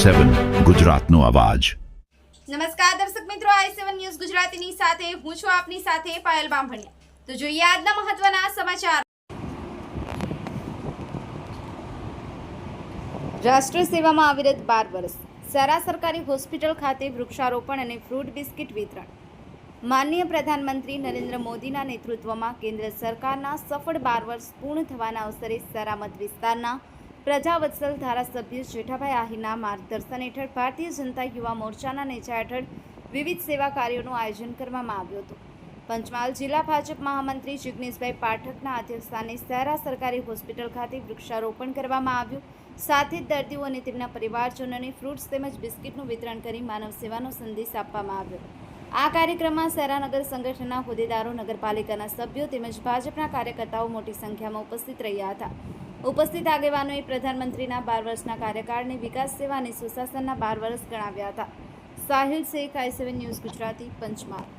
i7 ગુજરાતનો અવાજ। નમસ્કાર દર્શક મિત્રો, i7 ન્યૂઝ ગુજરાતીની સાથે હું છું આપની સાથે પાયલ બામભણિયા। તો જોઈએ આજના મહત્વના સમાચાર। રાષ્ટ્ર સેવામાં અવિરત 12 વર્ષ, સરા સરકારી હોસ્પિટલ ખાતે વૃક્ષારોપણ અને ફ્રૂટ બિસ્કિટ વિતરણ। માનનીય પ્રધાનમંત્રી નરેન્દ્ર મોદીના નેતૃત્વમાં કેન્દ્ર સરકારના સફળ 12 વર્ષ પૂર્ણ થવાના અવસરે સરા મત વિસ્તારના પ્રજાવત્સલ ધારાસભ્ય જેઠાભાઈ આહિરના માર્ગદર્શન હેઠળ ભારતીય જનતા યુવા મોરચાના નેજા હેઠળ વિવિધ સેવા કાર્યોનું આયોજન કરવામાં આવ્યું હતું। પંચમહાલ જિલ્લા ભાજપ મહામંત્રી જિગ્નેશભાઈ પાઠકના અધ્યક્ષસ્થાને સરા સરકારી હોસ્પિટલ ખાતે વૃક્ષારોપણ કરવામાં આવ્યું। સાથે જ દર્દીઓ અને તેમના પરિવારજનોને ફ્રૂટ્સ તેમજ બિસ્કિટનું વિતરણ કરી માનવ સેવાનો સંદેશ આપવામાં આવ્યો। આ કાર્યક્રમમાં સરા નગર સંગઠનના હોદ્દેદારો, નગરપાલિકાના સભ્યો તેમજ ભાજપના કાર્યકર્તાઓ મોટી સંખ્યામાં ઉપસ્થિત રહ્યા હતા। ઉપસ્થિત આગેવાનોએ પ્રધાનમંત્રીના 12 વર્ષના કાર્યકાળને વિકાસ સેવા અને સુશાસનના 12 વર્ષ ગણાવ્યા હતા। Sahil Shaikh, i7 news Gujarati, Panchmahal.